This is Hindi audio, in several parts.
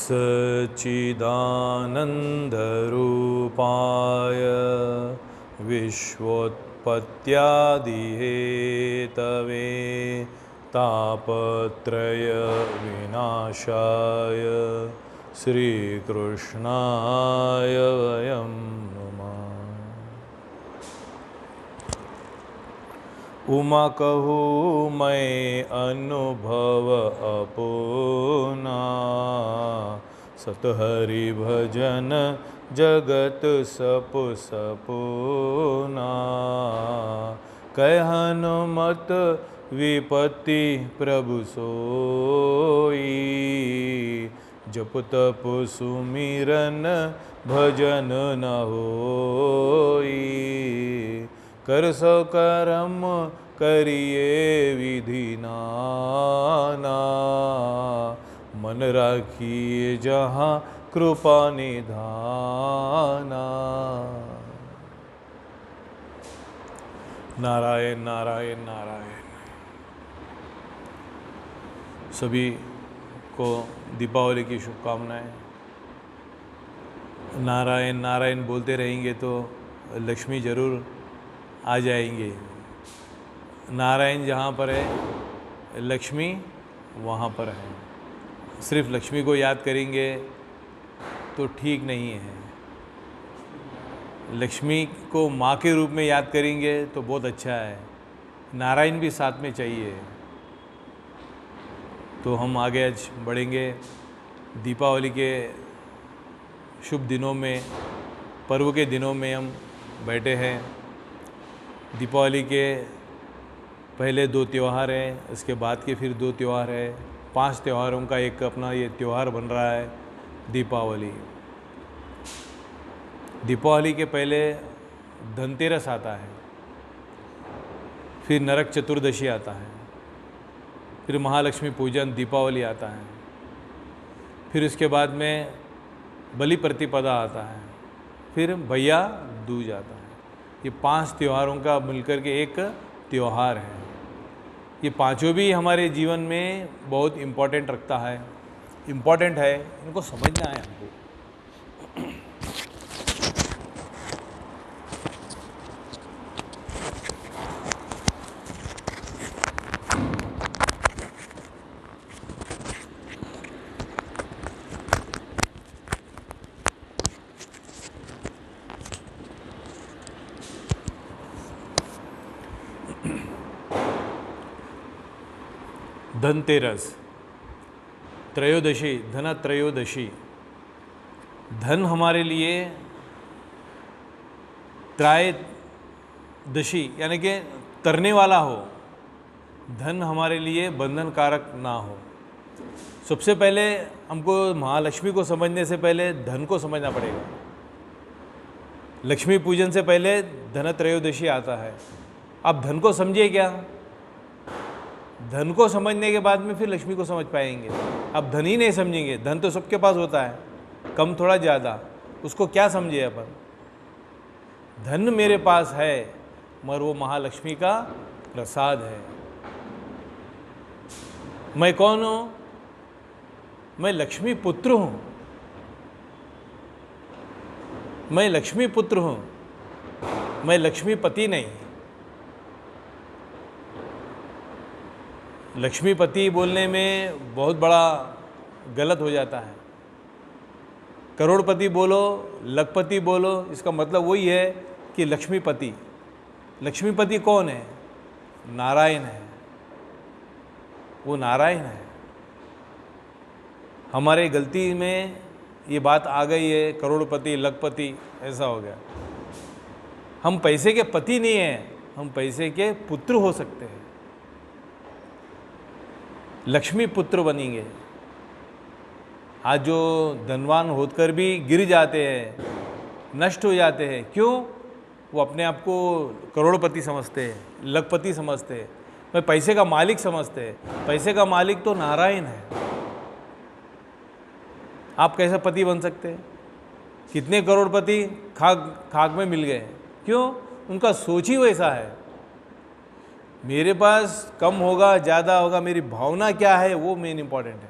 सच्चिदानन्दरूपाय विश्वोत्पत्त्यादिहेतवे तापत्रयविनाशाय श्रीकृष्णाय वयं नमः। उमा कहूँ मैं अनुभव अपूना, सतहरि भजन जगत सपु सपूना। कहन मत विपत्ति प्रभु सोई, जप तप सुमिरन भजन न होई। कर सो कर्म करिए विधि नाना, मन राखिए जहाँ कृपा निधाना। नारायण नारायण नारायण। सभी को दीपावली की शुभकामनाएं। नारायण नारायण बोलते रहेंगे तो लक्ष्मी जरूर आ जाएंगे। नारायण जहाँ पर है लक्ष्मी वहाँ पर है। सिर्फ लक्ष्मी को याद करेंगे तो ठीक नहीं है। लक्ष्मी को माँ के रूप में याद करेंगे तो बहुत अच्छा है। नारायण भी साथ में चाहिए। तो हम आगे आज बढ़ेंगे। दीपावली के शुभ दिनों में, पर्व के दिनों में हम बैठे हैं। दीपावली के पहले 2 त्यौहार हैं, इसके बाद के फिर 2 त्यौहार हैं। 5 त्योहारों का एक अपना ये त्यौहार बन रहा है दीपावली। दीपावली के पहले धनतेरस आता है, फिर नरक चतुर्दशी आता है, फिर महालक्ष्मी पूजन दीपावली आता है, फिर उसके बाद में बलि प्रतिपदा आता है, फिर भैया दूज आता है। ये 5 त्योहारों का मिलकर के एक त्यौहार है। ये पांचों भी हमारे जीवन में बहुत इम्पोर्टेंट रखता है, इम्पोर्टेंट है। इनको समझना है हमको। धनतेरस, त्रयोदशी, धनत्रयोदशी। धन हमारे लिए त्रायदशी यानी कि तरने वाला हो, धन हमारे लिए बंधनकारक ना हो। सबसे पहले हमको महालक्ष्मी को समझने से पहले धन को समझना पड़ेगा। लक्ष्मी पूजन से पहले धनत्रयोदशी आता है। आप धन को समझिए क्या? धन को समझने के बाद में फिर लक्ष्मी को समझ पाएंगे। अब धन ही नहीं समझेंगे। धन तो सबके पास होता है, कम थोड़ा ज़्यादा, उसको क्या समझे अपन? धन मेरे पास है मगर वो महालक्ष्मी का प्रसाद है। मैं कौन हूँ? मैं लक्ष्मी पुत्र हूँ। मैं लक्ष्मी पुत्र हूँ, मैं लक्ष्मीपति नहीं। लक्ष्मीपति बोलने में बहुत बड़ा गलत हो जाता है। करोड़पति बोलो, लखपति बोलो, इसका मतलब वही है कि लक्ष्मीपति। लक्ष्मीपति कौन है? नारायण है। वो नारायण है। हमारे गलती में ये बात आ गई है, करोड़पति लखपति ऐसा हो गया। हम पैसे के पति नहीं हैं, हम पैसे के पुत्र हो सकते हैं। लक्ष्मी पुत्र बनेंगे। आज जो धनवान होकर भी गिर जाते हैं, नष्ट हो जाते हैं, क्यों? वो अपने आप को करोड़पति समझते हैं, लखपति समझते हैं, मैं पैसे का मालिक समझते हैं। पैसे का मालिक तो नारायण है। आप कैसा पति बन सकते हैं? कितने करोड़पति खाक में मिल गए। क्यों? उनका सोच ही वैसा है। मेरे पास कम होगा ज़्यादा होगा, मेरी भावना क्या है वो मेन इम्पॉर्टेंट है।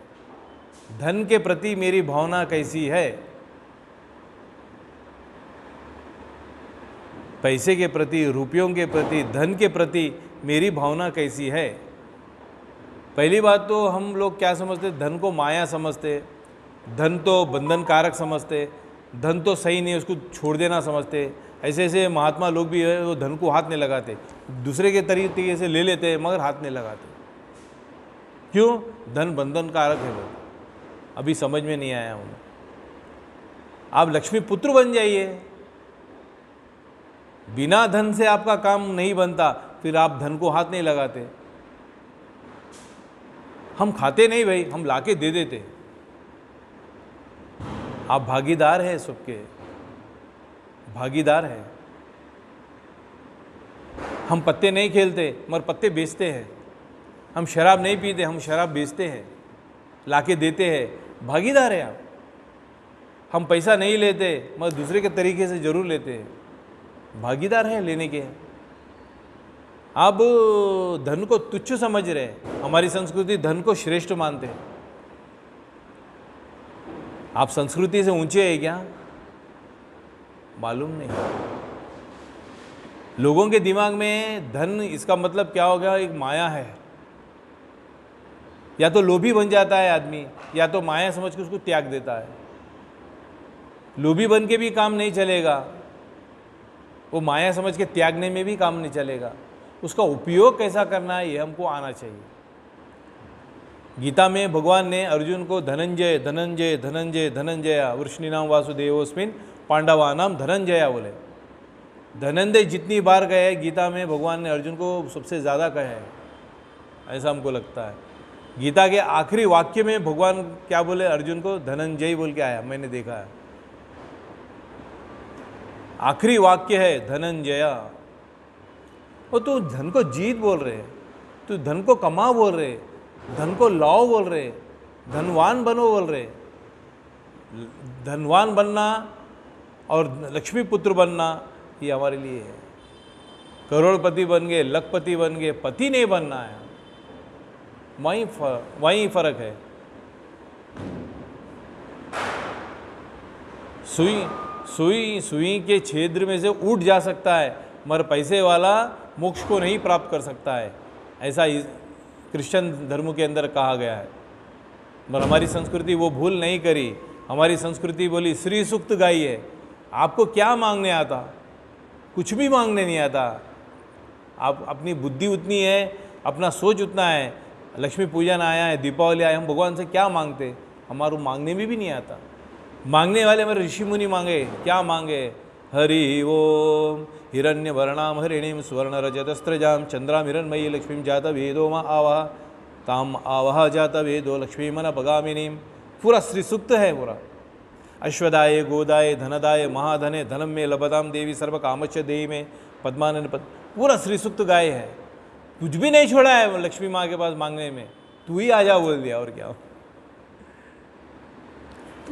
धन के प्रति मेरी भावना कैसी है, पैसे के प्रति, रुपयों के प्रति, धन के प्रति मेरी भावना कैसी है। पहली बात तो हम लोग क्या समझते, धन को माया समझते, धन तो बंधन कारक समझते, धन तो सही नहीं, उसको छोड़ देना समझते। ऐसे ऐसे महात्मा लोग भी है, वो धन को हाथ नहीं लगाते, दूसरे के तरीके से ले लेते मगर हाथ नहीं लगाते। क्यों? धन बंधन कारक है, वो अभी समझ में नहीं आया उन्हें। आप लक्ष्मी पुत्र बन जाइए, बिना धन से आपका काम नहीं बनता, फिर आप धन को हाथ नहीं लगाते। हम खाते नहीं भाई, हम लाके दे देते। आप भागीदार हैं, सबके भागीदार हैं। हम पत्ते नहीं खेलते मगर पत्ते बेचते हैं। हम शराब नहीं पीते, हम शराब बेचते हैं, लाके देते हैं। भागीदार हैं आप। हम पैसा नहीं लेते मगर दूसरे के तरीके से जरूर लेते हैं, भागीदार हैं लेने के। आप धन को तुच्छ समझ रहे हैं। हमारी संस्कृति धन को श्रेष्ठ मानते हैं। आप संस्कृति से ऊंचे हैं क्या? मालूम नहीं। लोगों के दिमाग में धन इसका मतलब क्या हो गया, एक माया है। या तो लोभी बन जाता है आदमी, या तो माया समझ के उसको त्याग देता है। लोभी बन के भी काम नहीं चलेगा, वो माया समझ के त्यागने में भी काम नहीं चलेगा। उसका उपयोग कैसा करना है ये हमको आना चाहिए। गीता में भगवान ने अर्जुन को धनंजय धनंजय धनंजय धनंजय वृष्णिनाम वासुदेवस्मिन् पांडवानाम धनंजया बोले। धनंजय जितनी बार गए गीता में भगवान ने अर्जुन को सबसे ज़्यादा कहा है, ऐसा हमको लगता है। गीता के आखिरी वाक्य में भगवान क्या बोले अर्जुन को? धनंजय बोल के आया, मैंने देखा है। आखिरी वाक्य है धनंजया। वो तो धन को जीत बोल रहे, तो धन को कमा बोल रहे, धन को लाओ बोल रहे, धनवान बनो बोल रहे। धनवान बनना और लक्ष्मी पुत्र बनना ये हमारे लिए है। करोड़पति बन गए, लखपति बन गए, पति नहीं बनना है। वहीं फर्क है। सुई के छिद्र में से उठ जा सकता है मगर पैसे वाला मोक्ष को नहीं प्राप्त कर सकता है, ऐसा क्रिश्चियन धर्म के अंदर कहा गया है। मगर हमारी संस्कृति वो भूल नहीं करी। हमारी संस्कृति बोली श्री सूक्त गाइए। आपको क्या मांगने आता? कुछ भी मांगने नहीं आता। आप अपनी बुद्धि उतनी है, अपना सोच उतना है। लक्ष्मी पूजन आया है, दीपावली आया, हम भगवान से क्या मांगते? हमारे मांगने में भी नहीं आता। मांगने वाले हमारे ऋषि मुनि मांगे, क्या मांगे? हरि ओम हिरण्य वर्णाम हरिणीम स्वर्ण रजतस्त्रजाम चंद्राम हिरण्मयी लक्ष्मीम जात वेदो मा आवाह ताम आवाह जात वेदो लक्ष्मी मन पगामिनीम। पूरा श्री सूक्त है पूरा। अश्वदाय गोदाय धनदाय महाधने धनम में लभदाम देवी सर्व कामच्च देही में पद्मानन पद। पूरा श्री सूक्त गाय है, कुछ भी नहीं छोड़ा है लक्ष्मी माँ के पास मांगने में। तू ही आ जा बोल दिया, और क्या।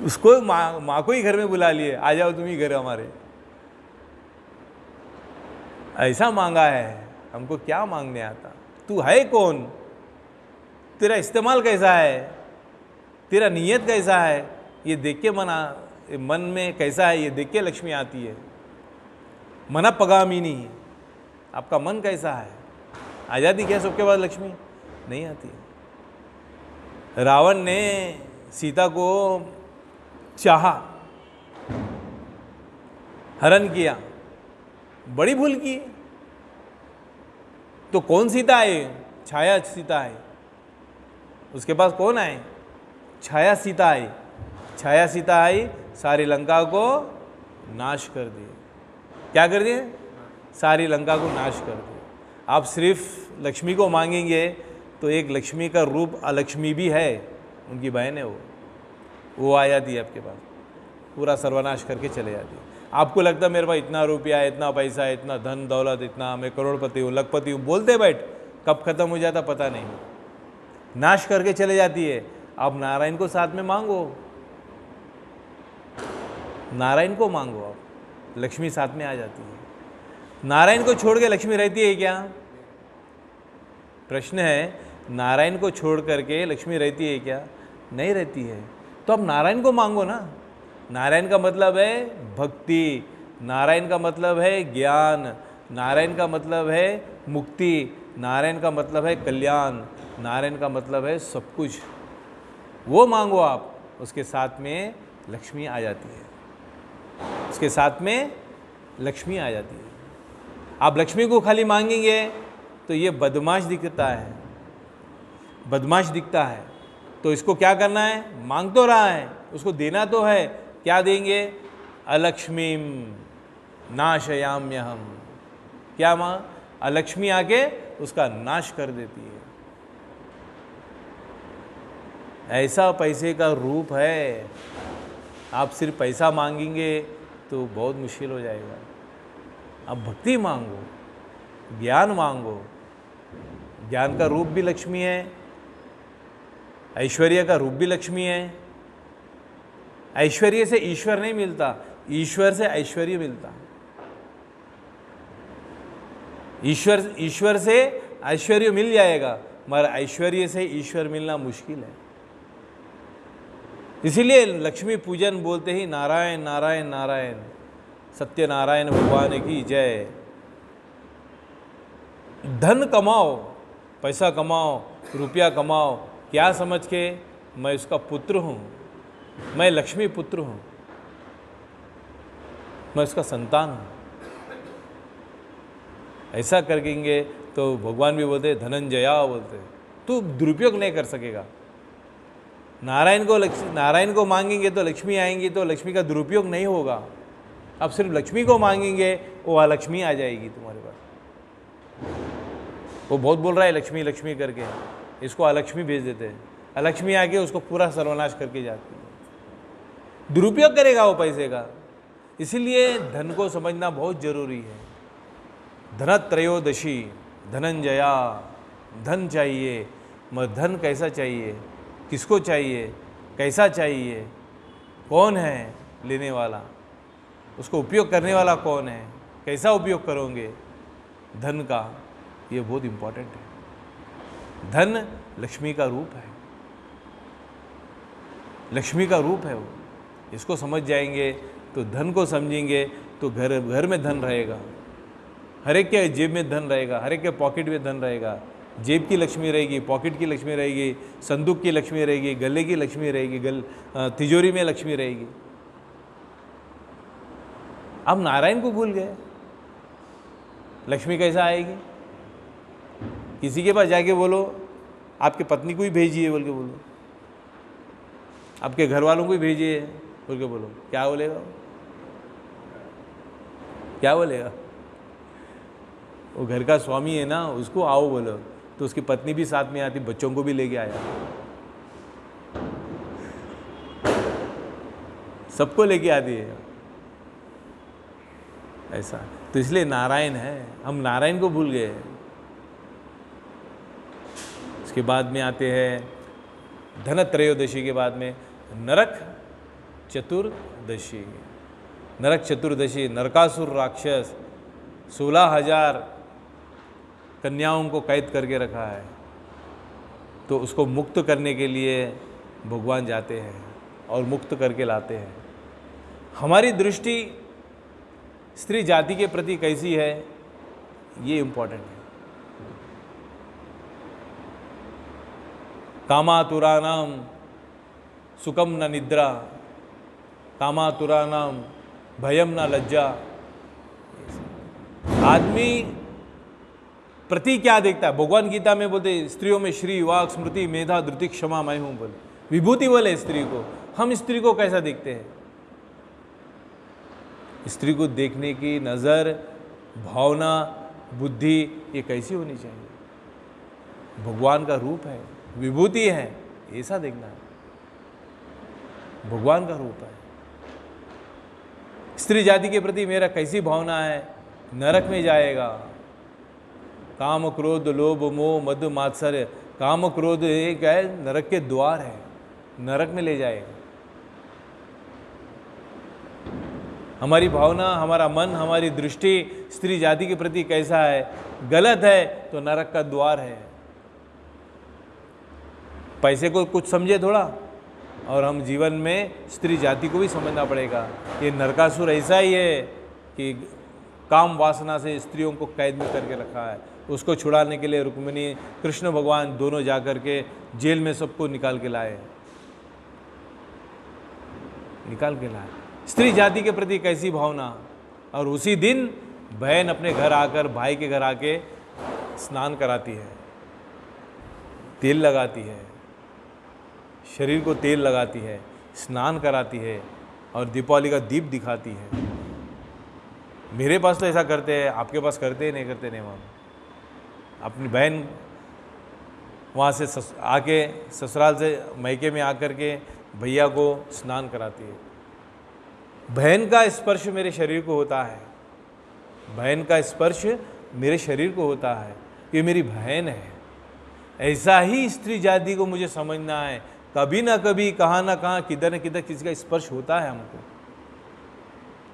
उसको माँ को ही घर में बुला लिए, आ जाओ तुम ही घर हमारे, ऐसा मांगा है। हमको क्या मांगने आता? तू है कौन? तेरा इस्तेमाल कैसा है? तेरा नीयत कैसा है? ये देख के मन में कैसा है ये देख के लक्ष्मी आती है। मना पगामिनी, आपका मन कैसा है? आ जाती क्या सबके पास लक्ष्मी? नहीं आती। रावण ने सीता को चाहा, हरण किया, बड़ी भूल की। तो कौन सीता है? छाया सीता है। उसके पास कौन आए? छाया सीता आई। छाया सीता आई, सारी लंका को नाश कर दिए। क्या कर दिए? सारी लंका को नाश कर दिए। आप सिर्फ लक्ष्मी को मांगेंगे तो एक लक्ष्मी का रूप अलक्ष्मी भी है, उनकी बहन है वो आ जाती है आपके पास, पूरा सर्वनाश करके चले जाती है। आपको लगता है मेरे पास इतना रुपया है, इतना पैसा है, इतना धन दौलत, इतना, मैं करोड़पति हूँ, लखपति हूँ, बोलते बैठ, कब खत्म हो जाता पता नहीं, नाश करके चले जाती है। आप नारायण को साथ में मांगो, नारायण को मांगो, आप लक्ष्मी साथ में आ जाती है। नारायण को छोड़ के लक्ष्मी रहती है क्या? प्रश्न है, नारायण को छोड़ करके लक्ष्मी रहती है क्या? नहीं रहती है। तो अब नारायण को मांगो ना। नारायण का मतलब है भक्ति, नारायण का मतलब है ज्ञान, नारायण का मतलब है मुक्ति, नारायण का मतलब है कल्याण, नारायण का मतलब है सब कुछ। वो मांगो आप, उसके साथ में लक्ष्मी आ जाती है, उसके साथ में लक्ष्मी आ जाती है। आप लक्ष्मी को खाली मांगेंगे तो ये बदमाश दिखता है, बदमाश दिखता है। तो इसको क्या करना है? मांग तो रहा है, उसको देना तो है। क्या देंगे? अलक्ष्मीम नाशयाम्यहम। क्या माँ? अलक्ष्मी आके उसका नाश कर देती है। ऐसा पैसे का रूप है। आप सिर्फ पैसा मांगेंगे तो बहुत मुश्किल हो जाएगा। आप भक्ति मांगो, ज्ञान मांगो। ज्ञान का रूप भी लक्ष्मी है, ऐश्वर्य का रूप भी लक्ष्मी है। ऐश्वर्य से ईश्वर नहीं मिलता, ईश्वर से ऐश्वर्य मिलता। ईश्वर से ऐश्वर्य मिल जाएगा, मगर ऐश्वर्य से ईश्वर मिलना मुश्किल है। इसीलिए लक्ष्मी पूजन बोलते ही नारायण नारायण नारायण, सत्यनारायण भगवान की जय। धन कमाओ, पैसा कमाओ, रुपया कमाओ, क्या समझ के? मैं उसका पुत्र हूँ, मैं लक्ष्मी पुत्र हूँ, मैं उसका संतान हूँ। ऐसा करेंगे तो भगवान भी बोलते धनंजया बोलते, तू दुरुपयोग नहीं कर सकेगा। नारायण को मांगेंगे तो लक्ष्मी आएंगी, तो लक्ष्मी का दुरुपयोग नहीं होगा। अब सिर्फ लक्ष्मी को मांगेंगे, वो अलक्ष्मी आ जाएगी तुम्हारे पास। वो बहुत बोल रहा है लक्ष्मी लक्ष्मी करके, इसको अलक्ष्मी भेज देते हैं। अलक्ष्मी आके उसको पूरा सर्वनाश करके जाती है, दुरुपयोग करेगा वो पैसे का। इसीलिए धन को समझना बहुत जरूरी है। धनत्रयोदशी धनंजया, धन चाहिए, मगर धन कैसा चाहिए, किसको चाहिए, कैसा चाहिए, कौन है लेने वाला, उसको उपयोग करने वाला कौन है, कैसा उपयोग करोगे धन का, ये बहुत इम्पोर्टेंट है। धन लक्ष्मी का रूप है, लक्ष्मी का रूप है वो। इसको समझ जाएंगे तो धन को समझेंगे तो घर में धन रहेगा, हर एक के जेब में धन रहेगा, हर एक के पॉकेट में धन रहेगा। जेब की लक्ष्मी रहेगी, पॉकेट की लक्ष्मी रहेगी, संदूक की लक्ष्मी रहेगी, गले की लक्ष्मी रहेगी, तिजोरी में लक्ष्मी रहेगी। अब नारायण को भूल गए, लक्ष्मी कैसा आएगी? किसी के पास जाके बोलो आपके पत्नी को ही भेजिए बोल के बोलो, आपके घर वालों को ही भेजिए बोल के बोलो, क्या बोलेगा? क्या बोलेगा? वो घर का स्वामी है ना, उसको आओ बोलो, तो उसकी पत्नी भी साथ में आती, बच्चों को भी लेके आया, सबको लेके आती है ऐसा। तो इसलिए नारायण है, हम नारायण को भूल गए। इसके बाद में आते हैं धनत्रयोदशी के बाद में नरक चतुर्दशी। नरक चतुर्दशी, नरकासुर राक्षस 16,000 कन्याओं को कैद करके रखा है, तो उसको मुक्त करने के लिए भगवान जाते हैं और मुक्त करके लाते हैं। हमारी दृष्टि स्त्री जाति के प्रति कैसी है, ये इम्पोर्टेंट है। कामातुरानाम सुखम न निद्रा, कामातुरानाम भयम न लज्जा। आदमी प्रति क्या देखता है? भगवान गीता में बोलते स्त्रियों में श्री वाक स्मृति मेधा धृति क्षमा मैं हूं बोले, विभूति बोले स्त्री को। हम स्त्री को कैसा देखते हैं? स्त्री को देखने की नज़र, भावना, बुद्धि ये कैसी होनी चाहिए? भगवान का रूप है, विभूति है, ऐसा देखना है। भगवान का रूप है। स्त्री जाति के प्रति मेरा कैसी भावना है? नरक में जाएगा। काम क्रोध लोभ मोह मद मात्सर्य, काम क्रोध एक है, नरक के द्वार है, नरक में ले जाएगा। हमारी भावना, हमारा मन, हमारी दृष्टि स्त्री जाति के प्रति कैसा है? गलत है तो नरक का द्वार है। पैसे को कुछ समझे थोड़ा, और हम जीवन में स्त्री जाति को भी समझना पड़ेगा। ये नरकासुर ऐसा ही है कि काम वासना से स्त्रियों को कैद में करके रखा है। उसको छुड़ाने के लिए रुक्मिणी कृष्ण भगवान दोनों जाकर के जेल में सबको निकाल के लाए। स्त्री जाति के प्रति कैसी भावना। और उसी दिन बहन अपने घर आकर भाई के घर आके स्नान कराती है, तेल लगाती है, शरीर को तेल लगाती है, स्नान कराती है और दीपावली का दीप दिखाती है। मेरे पास तो ऐसा करते हैं, आपके पास करते हैं नहीं करते नहीं मालूम। अपनी बहन वहाँ से आके ससुराल से मैके में आकर के भैया को स्नान कराती है। बहन का स्पर्श मेरे शरीर को होता है, बहन का स्पर्श मेरे शरीर को होता है, ये मेरी बहन है। ऐसा ही स्त्री जाति को मुझे समझना है। कभी ना कभी, कहाँ ना कहाँ, किधर न किधर किसी का स्पर्श होता है हमको।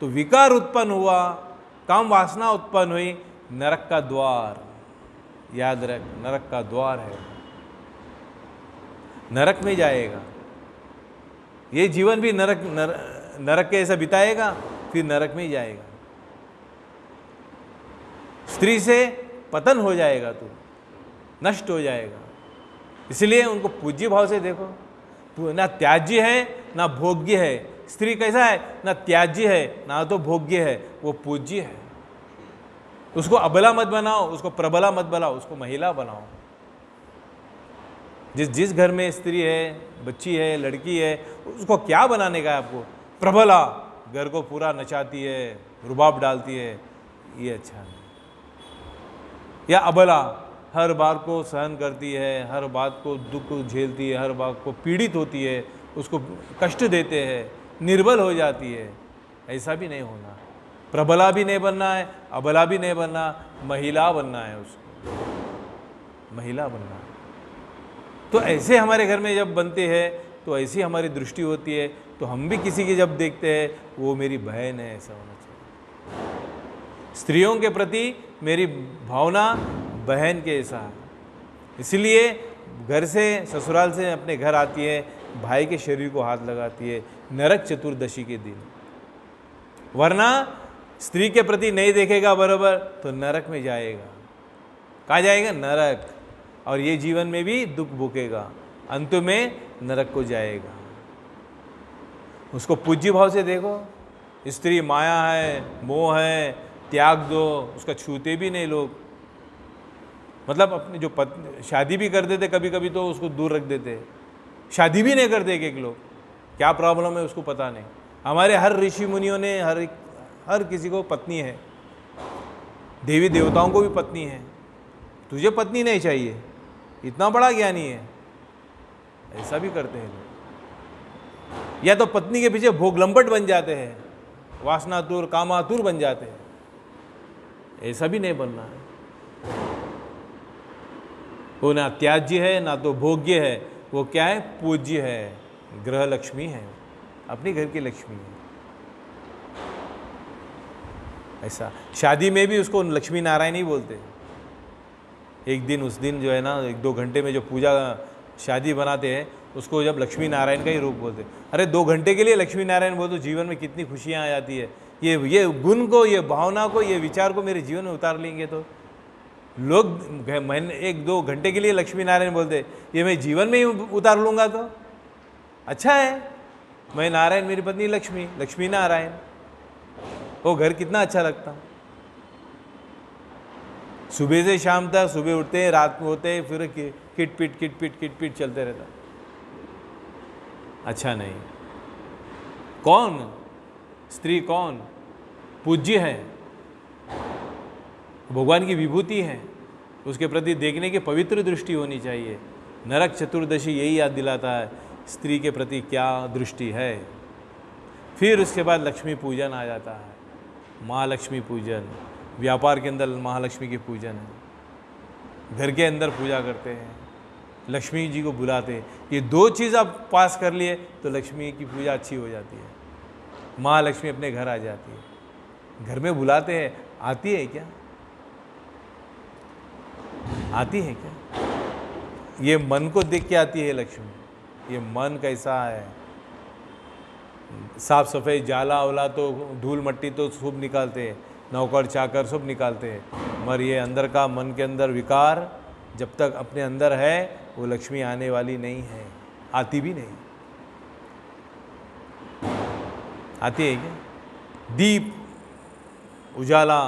तो विकार उत्पन्न हुआ, काम वासना उत्पन्न हुई, नरक का द्वार, याद रख, नरक का द्वार है, नरक में जाएगा। ये जीवन भी नरक के ऐसा बिताएगा, फिर नरक में ही जाएगा। स्त्री से पतन हो जाएगा, तू नष्ट हो जाएगा। इसलिए उनको पूज्य भाव से देखो। तू ना त्याज्य है ना भोग्य है। स्त्री कैसा है, ना त्याज्य है ना तो भोग्य है, वो पूज्य है। उसको अबला मत बनाओ, उसको प्रबला मत बनाओ, उसको महिला बनाओ। जिस घर में स्त्री है, बच्ची है, लड़की है, उसको क्या बनाने का है आपको? प्रबला, घर को पूरा नचाती है, रुबाब डालती है, ये अच्छा नहीं। या अबला, हर बात को सहन करती है, हर बात को दुख झेलती है, हर बात को पीड़ित होती है, उसको कष्ट देते हैं, निर्बल हो जाती है। ऐसा भी नहीं होना। प्रबला भी नहीं बनना है, अबला भी नहीं बनना, महिला बनना है उसको, महिला बनना है। तो ऐसे हमारे घर में जब बनते हैं तो ऐसी हमारी दृष्टि होती है। तो हम भी किसी की जब देखते हैं, वो मेरी बहन है, ऐसा होना चाहिए। स्त्रियों के प्रति मेरी भावना बहन के ऐसा है। इसलिए घर से, ससुराल से अपने घर आती है, भाई के शरीर को हाथ लगाती है नरक चतुर्दशी के दिन। वरना स्त्री के प्रति नहीं देखेगा बराबर तो नरक में जाएगा। कहाँ जाएगा? नरक। और ये जीवन में भी दुख भोगेगा, अंत में नरक को जाएगा। उसको पूज्य भाव से देखो। स्त्री माया है, मोह है, त्याग दो, उसका छूते भी नहीं लोग। मतलब अपनी जो शादी भी कर देते कभी कभी तो उसको दूर रख देते, शादी भी नहीं करते एक लोग। क्या प्रॉब्लम है उसको पता नहीं। हमारे हर ऋषि मुनियों ने हर किसी को पत्नी है, देवी देवताओं को भी पत्नी है। तुझे पत्नी नहीं चाहिए, इतना बड़ा ज्ञानी है, ऐसा भी करते हैं लोग। या तो पत्नी के पीछे भोगलंबट बन जाते हैं, वासनातुर कामातुर बन जाते हैं, ऐसा भी नहीं बनना है। वो ना त्याज्य है ना तो भोग्य है, वो क्या है? पूज्य है, गृह लक्ष्मी है, अपनी घर की लक्ष्मी है। ऐसा शादी में भी उसको लक्ष्मी नारायण ही बोलते। एक दिन, उस दिन जो है ना, 1-2 घंटे में जो पूजा शादी बनाते हैं उसको जब लक्ष्मी नारायण का ही रूप बोलते। अरे 2 घंटे के लिए लक्ष्मी नारायण बोल तो जीवन में कितनी खुशियाँ आ जाती है। ये गुण को, ये भावना को, ये विचार को मेरे जीवन में उतार लेंगे तो लोग 1-2 घंटे के लिए लक्ष्मी नारायण बोलते, ये मैं जीवन में ही उतार लूँगा तो अच्छा है। मैं नारायण, मेरी पत्नी लक्ष्मी, लक्ष्मी नारायण, वो घर कितना अच्छा लगता। सुबह से शाम तक, सुबह उठते हैं, रात में होते हैं, फिर किट-पिट चलते रहता। अच्छा नहीं। कौन स्त्री, कौन पूज्य है, भगवान की विभूति है, उसके प्रति देखने की पवित्र दृष्टि होनी चाहिए। नरक चतुर्दशी यही याद दिलाता है स्त्री के प्रति क्या दृष्टि है। फिर उसके बाद लक्ष्मी पूजन आ जाता है, महालक्ष्मी पूजन। व्यापार के अंदर महालक्ष्मी की पूजन है, घर के अंदर पूजा करते हैं, लक्ष्मी जी को बुलाते हैं। ये 2 चीज़ आप पास कर लिए तो लक्ष्मी की पूजा अच्छी हो जाती है, महालक्ष्मी अपने घर आ जाती है। घर में बुलाते हैं, आती है क्या? आती है क्या? ये मन को देख के आती है लक्ष्मी। ये मन कैसा है, साफ सफाई जाला अवला तो धूल मट्टी तो सब निकालते हैं, नौकर चाकर सब निकालते हैं, मगर ये अंदर का मन के अंदर विकार जब तक अपने अंदर है वो लक्ष्मी आने वाली नहीं है, आती भी नहीं। आती है क्या? दीप उजाला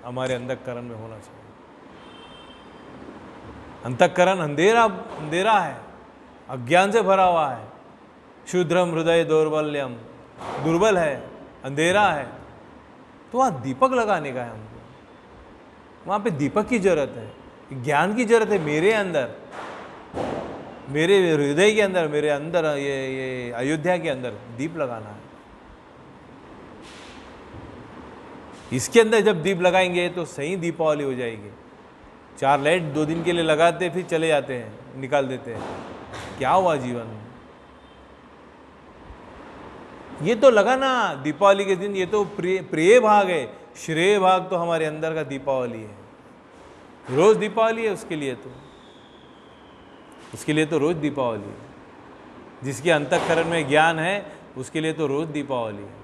हमारे अंतःकरण में होना चाहिए। अंतःकरण अंधेरा अंधेरा है, अज्ञान से भरा हुआ है। क्षुद्रम हृदय दौर्बल्यम, दुर्बल है, अंधेरा है, तो वहाँ दीपक लगाने का है हमको। वहाँ पे दीपक की जरूरत है, ज्ञान की जरूरत है। मेरे अंदर, मेरे हृदय के अंदर, मेरे अंदर ये अयोध्या के अंदर दीप लगाना है। इसके अंदर जब दीप लगाएंगे तो सही दीपावली हो जाएगी। 4 लाइट 2 दिन के लिए लगाते फिर चले जाते हैं, निकाल देते हैं, क्या हुआ जीवन में? ये तो लगा ना दीपावली के दिन, ये तो प्रिय भाग है, श्रेय भाग तो हमारे अंदर का दीपावली है। रोज दीपावली है उसके लिए तो रोज दीपावली है। जिसके अंतःकरण में ज्ञान है उसके लिए तो रोज दीपावली है।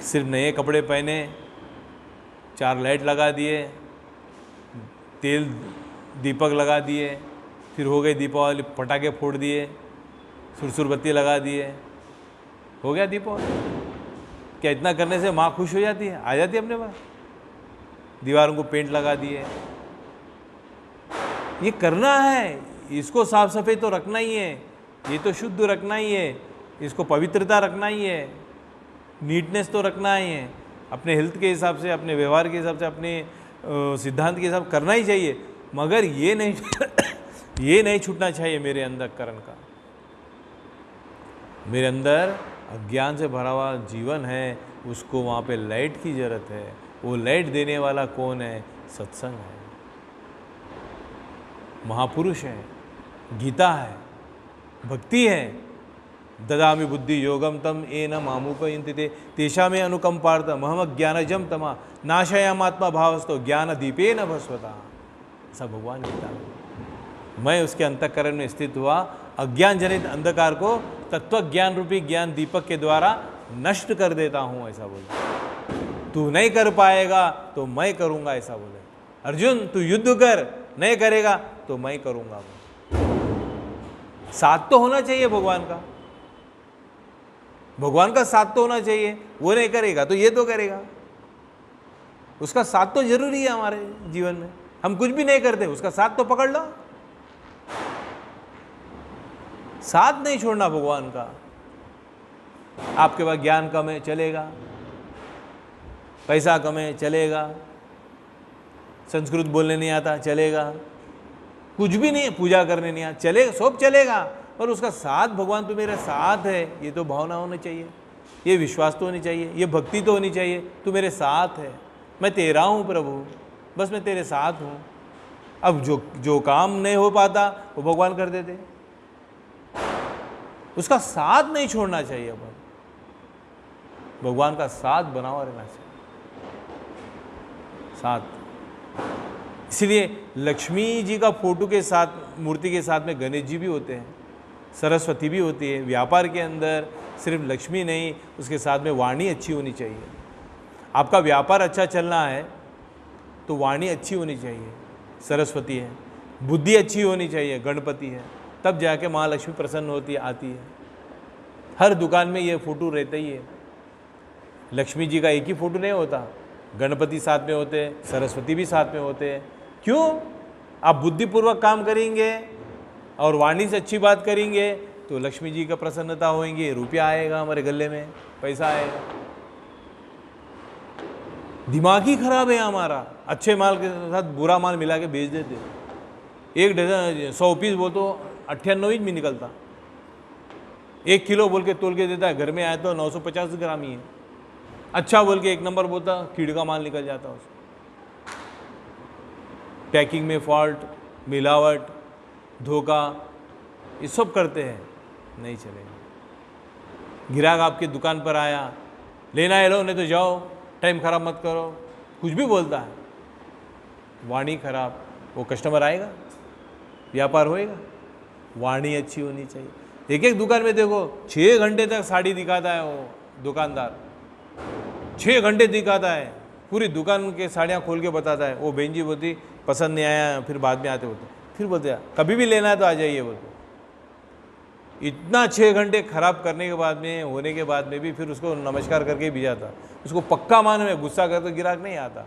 सिर्फ नए कपड़े पहने, 4 लाइट लगा दिए, तेल दीपक लगा दिए, फिर हो गई दीपावली, पटाखे फोड़ दिए, सुरसुर बत्ती लगा दिए, हो गया दीपावली। क्या इतना करने से माँ खुश हो जाती है? आ जाती है अपने पास। दीवारों को पेंट लगा दिए, ये करना है, इसको साफ सफाई तो रखना ही है, ये तो शुद्ध रखना ही है, इसको पवित्रता रखना ही है, नीटनेस तो रखना ही है। अपने हेल्थ के हिसाब से, अपने व्यवहार के हिसाब से, अपने सिद्धांत के हिसाब से करना ही चाहिए, मगर ये नहीं छूटना चाहिए मेरे अंतःकरण का। मेरे अंदर अज्ञान से भरा हुआ जीवन है, उसको वहाँ पे लाइट की जरूरत है। वो लाइट देने वाला कौन है? सत्संग है, महापुरुष है, गीता है, भक्ति है। ददामि बुद्धि योगम तम येन मामुपयन्ति तेषा में अनुकंपार्थ महम ज्ञानजम तमा नाशयामात्मा भावस्तो ज्ञान दीपेन भस्वता। ऐसा भगवान गीता में। मैं उसके अंतःकरण में स्थित हुआ, अज्ञान जनित अंधकार को तत्व ज्ञान रूपी ज्ञान दीपक के द्वारा नष्ट कर देता हूँ, ऐसा बोले। तू नहीं कर पाएगा तो मैं करूँगा, ऐसा बोले। अर्जुन तू युद्ध कर, नहीं करेगा तो मैं करूँगा। साथ तो होना चाहिए भगवान का, भगवान का साथ तो होना चाहिए। वो नहीं करेगा तो ये तो करेगा, उसका साथ तो जरूरी है हमारे जीवन में। हम कुछ भी नहीं करते, उसका साथ तो पकड़ लो। साथ नहीं छोड़ना भगवान का। आपके पास ज्ञान कम है, चलेगा, पैसा कम है, चलेगा, संस्कृत बोलने नहीं आता, चलेगा, कुछ भी नहीं, पूजा करने नहीं आता, चलेगा, सब चलेगा, पर उसका साथ, भगवान तो मेरे साथ है, ये तो भावना होनी चाहिए, ये विश्वास तो होनी चाहिए, ये भक्ति तो होनी चाहिए। तू मेरे साथ है, मैं तेरा हूँ प्रभु, बस मैं तेरे साथ हूँ। अब जो काम नहीं हो पाता वो भगवान कर देते, उसका साथ नहीं छोड़ना चाहिए। अपन भगवान का साथ बना हुआ रहना चाहिए, साथ। इसलिए लक्ष्मी जी का फोटो के साथ, मूर्ति के साथ में गणेश जी भी होते हैं, सरस्वती भी होती है। व्यापार के अंदर सिर्फ लक्ष्मी नहीं, उसके साथ में वाणी अच्छी होनी चाहिए। आपका व्यापार अच्छा चलना है तो वाणी अच्छी होनी चाहिए, सरस्वती है। बुद्धि अच्छी होनी चाहिए, गणपति है। तब जाके महालक्ष्मी प्रसन्न होती है, आती है। हर दुकान में ये फोटो रहता ही है। लक्ष्मी जी का एक ही फोटो नहीं होता, गणपति साथ में होते हैं, सरस्वती भी साथ में होते हैं। क्यों? आप बुद्धिपूर्वक काम करेंगे और वाणी से अच्छी बात करेंगे तो लक्ष्मी जी का प्रसन्नता होएंगी, रुपया आएगा हमारे गले में, पैसा आएगा। दिमाग ही खराब है हमारा, अच्छे माल के साथ बुरा माल मिला के बेच देते। 1 डजन 100 पीस बोल तो 98 में निकलता, 1 किलो बोल के तोल के देता है, घर में आया तो 950 ग्राम ही है। अच्छा बोल के 1 नंबर बोलता, कीड़ का माल निकल जाता उसको। पैकिंग में फॉल्ट, मिलावट, धोखा, ये सब करते हैं, नहीं चलेगा। ग्राहक आपकी दुकान पर आया, लेना है लो, नहीं तो जाओ, टाइम खराब मत करो, कुछ भी बोलता है, वाणी खराब, वो कस्टमर आएगा, व्यापार होएगा? वाणी अच्छी होनी चाहिए। एक एक दुकान में देखो 6 घंटे तक साड़ी दिखाता है वो दुकानदार, 6 घंटे दिखाता है, पूरी दुकान के साड़ियाँ खोल के बताता है। वो बहन जी बोलती पसंद नहीं आया, फिर बाद में आते बोलते, फिर बोलते कभी भी लेना है तो आ जाइए बोलते। इतना 6 घंटे खराब करने के बाद में, होने के बाद में भी फिर उसको नमस्कार करके भी जाता। उसको पक्का मान में गुस्सा कर तो गिराक नहीं आता।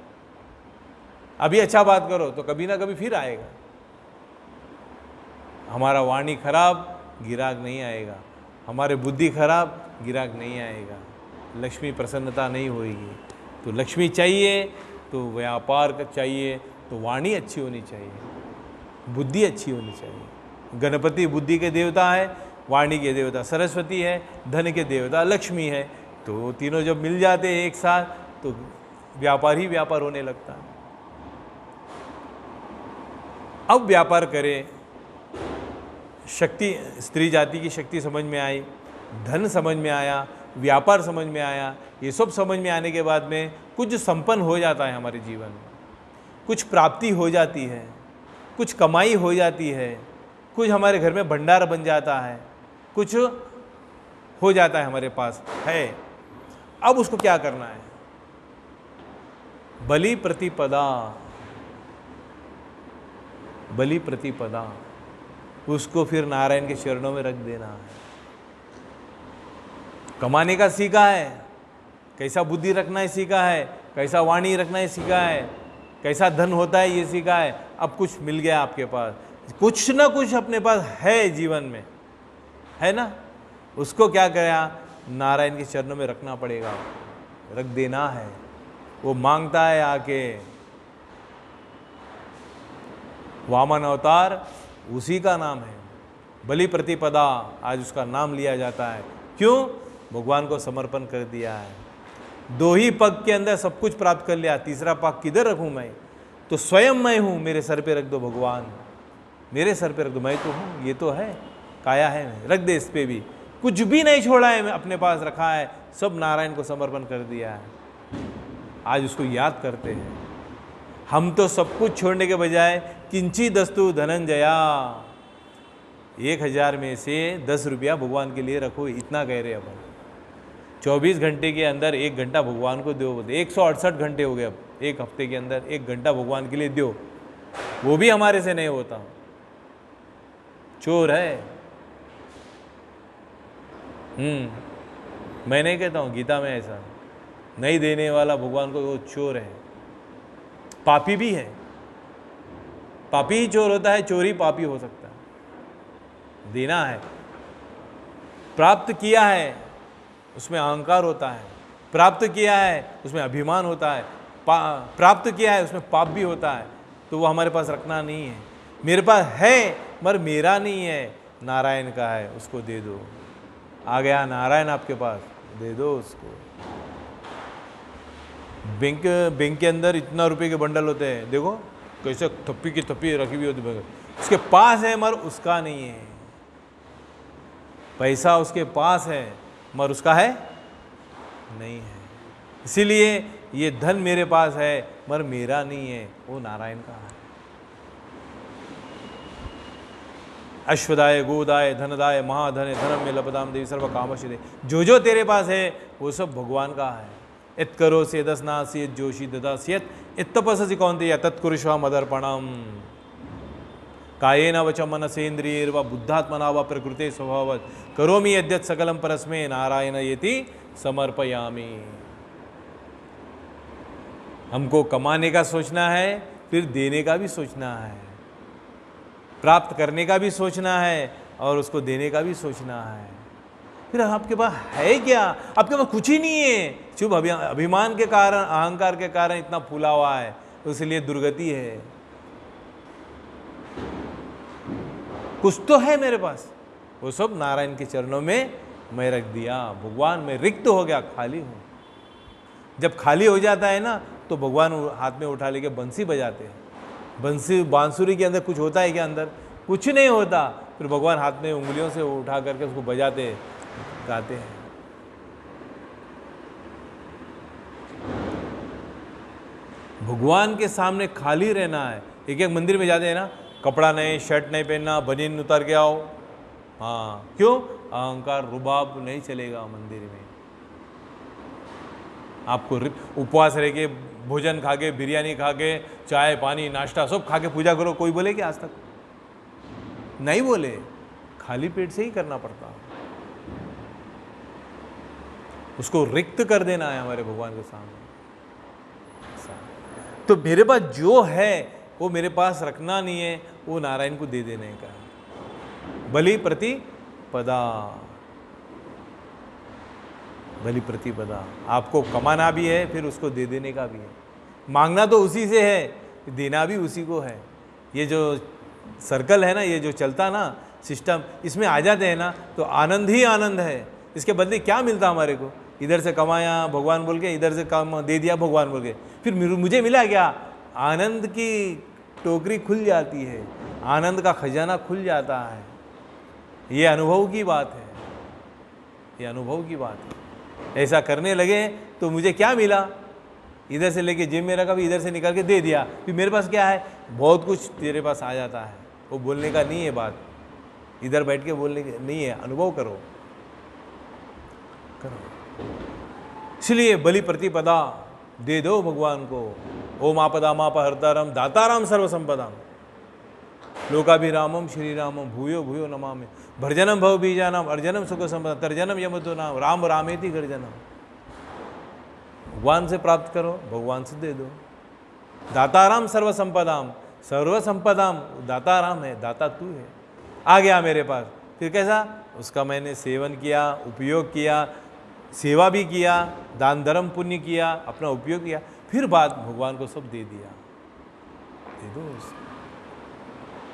अभी अच्छा बात करो तो कभी ना कभी फिर आएगा। हमारा वाणी खराब, गिराक नहीं आएगा। हमारे बुद्धि खराब, गिराक नहीं आएगा। लक्ष्मी प्रसन्नता नहीं होगी। तो लक्ष्मी चाहिए तो व्यापार चाहिए तो वाणी अच्छी होनी चाहिए, बुद्धि अच्छी होनी चाहिए। गणपति बुद्धि के देवता है, वाणी के देवता सरस्वती है, धन के देवता लक्ष्मी है। तो तीनों जब मिल जाते हैं एक साथ तो व्यापार ही व्यापार होने लगता है। अब व्यापार करें, शक्ति, स्त्री जाति की शक्ति समझ में आई, धन समझ में आया, व्यापार समझ में आया। ये सब समझ में आने के बाद में कुछ संपन्न हो जाता है हमारे जीवन में, कुछ प्राप्ति हो जाती है, कुछ कमाई हो जाती है, कुछ हमारे घर में भंडार बन जाता है, कुछ हो जाता है हमारे पास है। अब उसको क्या करना है? बलि प्रतिपदा, बलि प्रतिपदा, उसको फिर नारायण के चरणों में रख देना है। कमाने का सीखा है, कैसा बुद्धि रखना है सीखा है, कैसा वाणी रखना है सीखा है, कैसा धन होता है ये सीखा है। अब कुछ मिल गया आपके पास, कुछ ना कुछ अपने पास है जीवन में, है ना? उसको क्या करें? नारायण के चरणों में रखना पड़ेगा, रख देना है। वो मांगता है आके, वामन अवतार उसी का नाम है, बलि प्रतिपदा, आज उसका नाम लिया जाता है। क्यों? भगवान को समर्पण कर दिया है। 2 ही पग के अंदर सब कुछ प्राप्त कर लिया, तीसरा पग किधर रखूं मैं? तो स्वयं मैं हूं, मेरे सर पे रख दो भगवान, मेरे सर पे रख दो, मैं तो हूं, ये तो है, काया है, रख दे इस पे भी। कुछ भी नहीं छोड़ा है, अपने पास रखा है, सब नारायण को समर्पण कर दिया है। आज उसको याद करते हैं। हम तो सब कुछ छोड़ने के बजाय किंची दस्तु धनंजया, 1000 में से 10 रुपया भगवान के लिए रखो, इतना कह रहे अपन। 24 घंटे के अंदर 1 घंटा भगवान को दो, 168 घंटे हो गए। अब एक हफ्ते के अंदर 1 घंटा भगवान के लिए दो, वो भी हमारे से नहीं होता, चोर है। मैं नहीं कहता हूँ, गीता में ऐसा नहीं देने वाला भगवान को वो चोर है, पापी भी है। पापी ही चोर होता है, चोरी पापी हो सकता है। देना है, प्राप्त किया है उसमें अहंकार होता है, प्राप्त किया है उसमें अभिमान होता है, प्राप्त किया है उसमें पाप भी होता है। तो वो हमारे पास रखना नहीं है। मेरे पास है मगर मेरा नहीं है, नारायण का है, उसको दे दो। आ गया नारायण आपके पास, दे दो उसको। बैंक के अंदर इतना रुपए के बंडल होते हैं, देखो कैसे थप्पी की थप्पी रखी हुई होती है। उसके पास है मगर उसका नहीं है, पैसा उसके पास है मगर उसका है नहीं है। इसीलिए ये धन मेरे पास है मगर मेरा नहीं है, वो नारायण का है। अश्वदाय गोदाय धनदाय महाधन धनम में लपदाम देवी सर्व कामशिदे, जो तेरे पास है वो सब भगवान का है। इत करो से दसना से जोशी ददा सियत इत तपस्सी कौनते तत्कुरुष्वा मदर्पणम कायेन वच मनसेन्द्रियैर् वा बुद्धात्मना वा प्रकृते स्वभावत करोमि यद्यत् सकलम परस्मै नारायण येति समर्पयामि। हमको कमाने का सोचना है, फिर देने का भी सोचना है, प्राप्त करने का भी सोचना है और उसको देने का भी सोचना है। फिर आपके पास है क्या? आपके पास कुछ ही नहीं है, चुप अभिमान के कारण, अहंकार के कारण इतना फूला हुआ है, तो इसलिए दुर्गति है। कुछ तो है मेरे पास, वो सब नारायण के चरणों में मैं रख दिया। भगवान मैं रिक्त हो गया, खाली हूँ। जब खाली हो जाता है ना तो भगवान हाथ में उठा लेके बंसी बजाते हैं। बंसी बांसुरी के अंदर कुछ होता है क्या? अंदर कुछ नहीं होता। फिर भगवान हाथ में उंगलियों से उठा करके उसको बजाते हैं, गाते हैं। भगवान के सामने खाली रहना है। एक एक मंदिर में जाते हैं ना, कपड़ा नहीं, शर्ट नहीं पहनना, बनियान उतार के आओ, हाँ, क्यों? अहंकार रुबाब नहीं चलेगा मंदिर में। आपको उपवास रह के, भोजन खा के, बिरयानी खा के, चाय पानी नाश्ता सब खा के पूजा करो, कोई बोले कि आज तक? नहीं बोले। खाली पेट से ही करना पड़ता, उसको रिक्त कर देना है हमारे भगवान के सामने। तो मेरे पास जो है वो मेरे पास रखना नहीं है, वो नारायण को दे देने का है। बलि प्रतिपदा, बलि प्रतिपदा। आपको कमाना भी है, फिर उसको दे देने का भी है। मांगना तो उसी से है, देना भी उसी को है। ये जो सर्कल है ना, ये जो चलता ना सिस्टम, इसमें आ जाते हैं ना तो आनंद ही आनंद है। इसके बदले क्या मिलता हमारे को? इधर से कमाया भगवान बोल के, इधर से काम दे दिया भगवान बोल के, फिर मुझे मिला क्या? आनंद की टोकरी खुल जाती है, आनंद का खजाना खुल जाता है। ये अनुभव की बात है, ये अनुभव की बात है। ऐसा करने लगे तो मुझे क्या मिला? इधर से लेके जेब में रखा, भी इधर से निकाल के दे दिया, फिर मेरे पास क्या है? बहुत कुछ तेरे पास आ जाता है। वो बोलने का नहीं है बात, इधर बैठ के बोलने की नहीं है, अनुभव करो करो। इसलिए बलि प्रतिपदा दे दो भगवान को। ओम आपदा माप हरतारम दाताराम सर्वसंपदाम लोकाभिरामम श्री रामम भूयो भूयो नमामि भर्जनम भव बीजानाम अर्जनम सुख संपदा तर्जनम यमतो नाम राम रामेति गर्जनम। भगवान से प्राप्त करो, भगवान से दे दो। दाताराम सर्वसंपदाम, सर्वसंपदाम दाताराम है, दाता तू है। आ गया मेरे पास, फिर कैसा? उसका मैंने सेवन किया, उपयोग किया, सेवा भी किया, दान धर्म पुण्य किया, अपना उपयोग किया, फिर बात भगवान को सब दे दिया। दे दो उसे,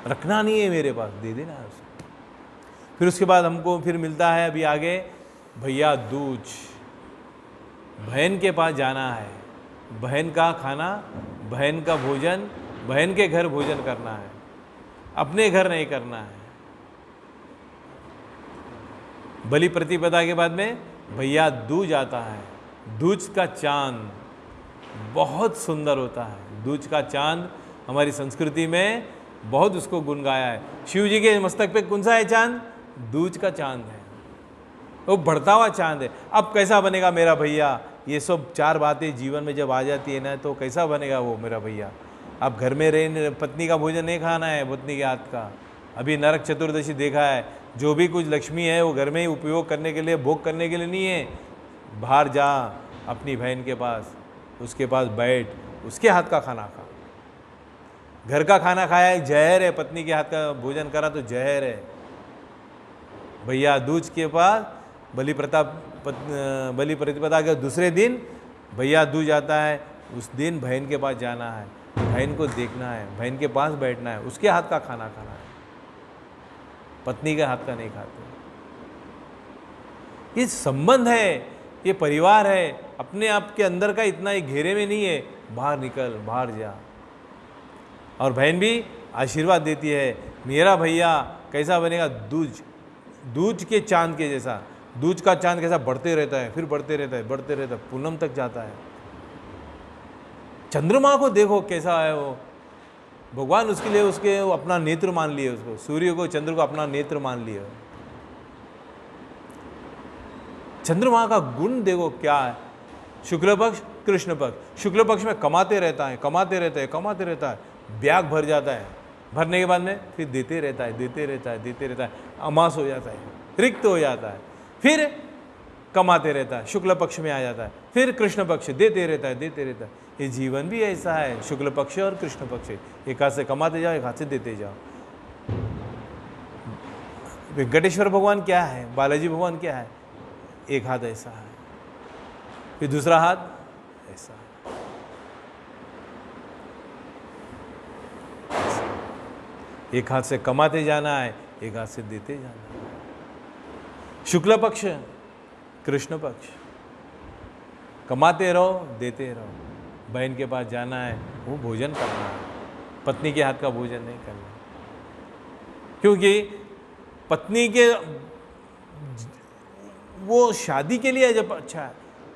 रखना नहीं है मेरे पास, दे देना है उसे। फिर उसके बाद हमको फिर मिलता है अभी आगे भैया दूज। बहन के पास जाना है, बहन का खाना, बहन का भोजन, बहन के घर भोजन करना है, अपने घर नहीं करना है। बलि प्रतिपदा के बाद में भैया दूज आता है। दूज का चांद बहुत सुंदर होता है। दूज का चांद हमारी संस्कृति में बहुत उसको गुण गाया है। शिव जी के मस्तक पे कौन सा है चांद? दूज का चांद है, वो बढ़ता हुआ चांद है। अब कैसा बनेगा मेरा भैया? ये सब चार बातें जीवन में जब आ जाती है ना, तो कैसा बनेगा वो मेरा भैया? आप घर में रहे, पत्नी का भोजन नहीं खाना है, पत्नी के हाथ का। अभी नरक चतुर्दशी देखा है, जो भी कुछ लक्ष्मी है वो घर में ही उपयोग करने के लिए, भोग करने के लिए नहीं है। बाहर जा अपनी बहन के पास, उसके पास बैठ, उसके हाथ का खाना खा। घर का खाना खाया एक जहर है, पत्नी के हाथ का भोजन करा तो जहर है। भैया दूज के पास बलि प्रतिपदा के दूसरे दिन भैया दूज आता है। उस दिन बहन के पास जाना है, बहन को देखना है, बहन के पास बैठना है, उसके हाथ का खाना खाना है, पत्नी के हाथ का नहीं खाते। ये संबंध है, ये परिवार है। अपने आप के अंदर का इतना ही घेरे में नहीं है, बाहर निकल, बाहर जा। और बहन भी आशीर्वाद देती है, मेरा भैया कैसा बनेगा? दूज, दूज के चांद के जैसा। दूज का चांद कैसा बढ़ते रहता है, फिर बढ़ते रहता है, बढ़ते रहता है, पूनम तक जाता है। चंद्रमा को देखो कैसा है वो, भगवान उसके लिए उसके अपना नेत्र मान लिए, उसको सूर्य को, चंद्र को अपना नेत्र मान लिए। चंद्रमा का गुण देखो क्या है। शुक्ल पक्ष, कृष्ण पक्ष। शुक्ल पक्ष में कमाते रहता है, कमाते रहता है, कमाते रहता है, ब्याग भर जाता है। भरने के बाद में फिर देते रहता है, देते रहता है, देते रहता है, अमास हो जाता है, रिक्त हो जाता है, फिर कमाते रहता है, शुक्ल पक्ष में आ जाता है, फिर कृष्ण पक्ष, देते रहता है, देते रहता है। ये जीवन भी ऐसा है, शुक्ल पक्ष और कृष्ण पक्ष। एक हाथ से कमाते जाओ, एक हाथ से देते जाओ। वेंकटेश्वर भगवान क्या है, बालाजी भगवान क्या है? एक हाथ ऐसा है, फिर दूसरा हाथ ऐसा है। एक हाथ से कमाते जाना है, एक हाथ से देते जाना है। शुक्ल पक्ष, कृष्ण पक्ष, कमाते रहो, देते रहो। बहन के पास जाना है, वो भोजन करना है, पत्नी के हाथ का भोजन नहीं करना। क्योंकि पत्नी के वो शादी के लिए जब अच्छा है,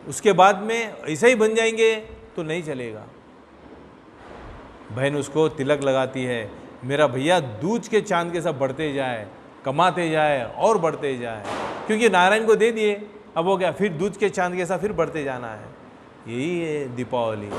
उसके बाद में ऐसा ही बन जाएंगे तो नहीं चलेगा। बहन उसको तिलक लगाती है, मेरा भैया दूज के चांद के साथ बढ़ते जाए, कमाते जाए और बढ़ते जाए, क्योंकि नारायण को दे दिए, अब हो गया, फिर दूध के चांद के साथ फिर बढ़ते जाना है। यही है दीपावली।